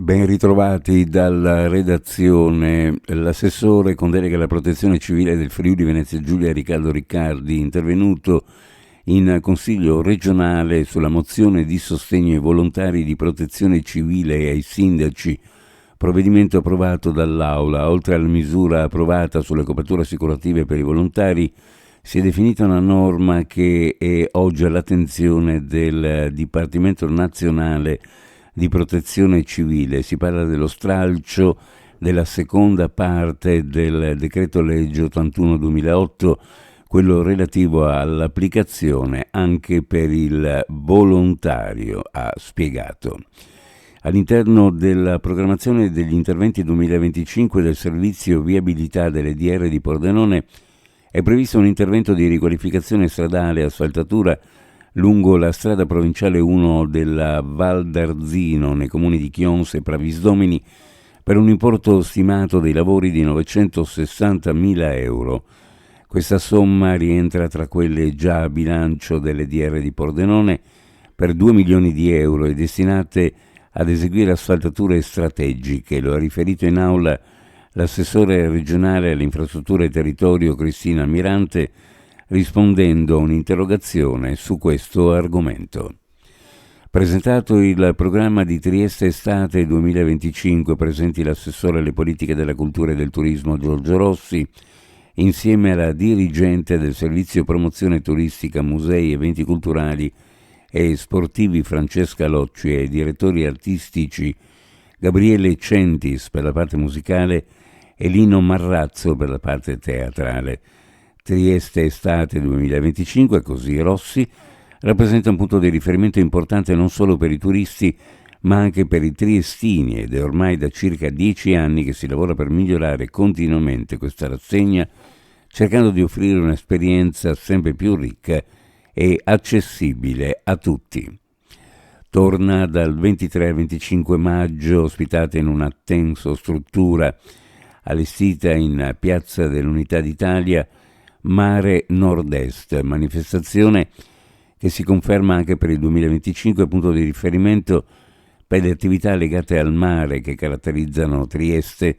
Ben ritrovati dalla redazione. L'assessore con delega alla protezione civile del Friuli Venezia Giulia, Riccardo Riccardi, intervenuto in Consiglio regionale sulla mozione di sostegno ai volontari di protezione civile e ai sindaci, provvedimento approvato dall'Aula. Oltre alla misura approvata sulle coperture assicurative per i volontari, si è definita una norma che è oggi all'attenzione del Dipartimento Nazionale di Protezione Civile. Si parla dello stralcio della seconda parte del decreto legge 81/2008, quello relativo all'applicazione anche per il volontario, ha spiegato. All'interno della programmazione degli interventi 2025 del servizio viabilità delle DR di Pordenone è previsto un intervento di riqualificazione stradale e asfaltatura lungo la strada provinciale 1 della Val d'Arzino nei comuni di Chionse e Pravisdomini per un importo stimato dei lavori di 960.000 euro. Questa somma rientra tra quelle già a bilancio delle DR di Pordenone per 2 milioni di euro e destinate ad eseguire asfaltature strategiche. Lo ha riferito in aula l'assessore regionale alle infrastrutture e territorio Cristina Almirante, rispondendo a un'interrogazione su questo argomento. Presentato il programma di Trieste Estate 2025, presenti l'assessore alle politiche della cultura e del turismo Giorgio Rossi, insieme alla dirigente del servizio promozione turistica, musei, eventi culturali e sportivi Francesca Locci e ai direttori artistici Gabriele Centis per la parte musicale e Lino Marrazzo per la parte teatrale. Trieste Estate 2025, così Rossi, rappresenta un punto di riferimento importante non solo per i turisti ma anche per i triestini, ed è ormai da circa 10 anni che si lavora per migliorare continuamente questa rassegna, cercando di offrire un'esperienza sempre più ricca e accessibile a tutti. Torna dal 23 al 25 maggio, ospitata in una tenso struttura allestita in Piazza dell'Unità d'Italia, Mare Nord-Est, manifestazione che si conferma anche per il 2025 punto di riferimento per le attività legate al mare che caratterizzano Trieste,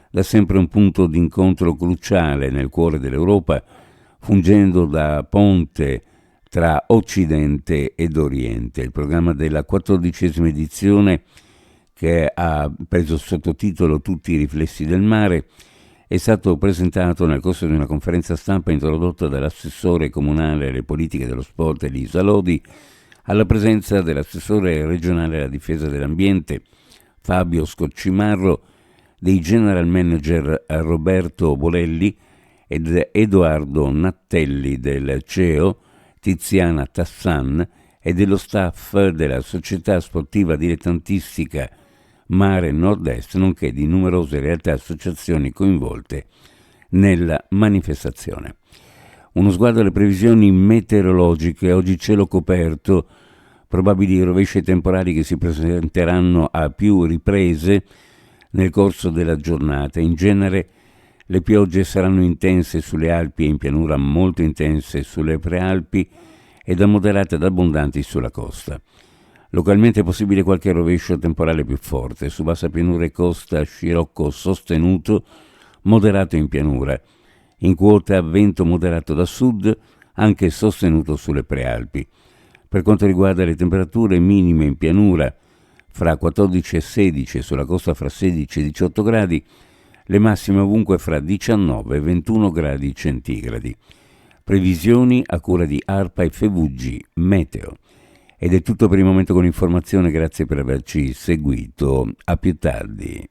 da sempre un punto d'incontro cruciale nel cuore dell'Europa, fungendo da ponte tra Occidente ed Oriente. Il programma della 14ª edizione, che ha preso sottotitolo Tutti i riflessi del mare, è stato presentato nel corso di una conferenza stampa introdotta dall'assessore comunale alle politiche dello sport Elisa Lodi, alla presenza dell'assessore regionale alla difesa dell'ambiente Fabio Scoccimarro, dei general manager Roberto Bolelli ed Edoardo Nattelli del CEO, Tiziana Tassan, e dello staff della società sportiva dilettantistica Mare Nord-Est, nonché di numerose realtà e associazioni coinvolte nella manifestazione. Uno sguardo alle previsioni meteorologiche: oggi cielo coperto, probabili rovesce temporali che si presenteranno a più riprese nel corso della giornata. In genere le piogge saranno intense sulle Alpi e in pianura molto intense sulle prealpi e da moderate ad abbondanti sulla costa. Localmente è possibile qualche rovescio temporale più forte, su bassa pianura e costa scirocco sostenuto, moderato in pianura. In quota vento moderato da sud, anche sostenuto sulle prealpi. Per quanto riguarda le temperature minime in pianura, fra 14 e 16, sulla costa fra 16 e 18 gradi, le massime ovunque fra 19 e 21 gradi centigradi. Previsioni a cura di ARPA e FVG Meteo. Ed è tutto per il momento con l'informazione, grazie per averci seguito, a più tardi.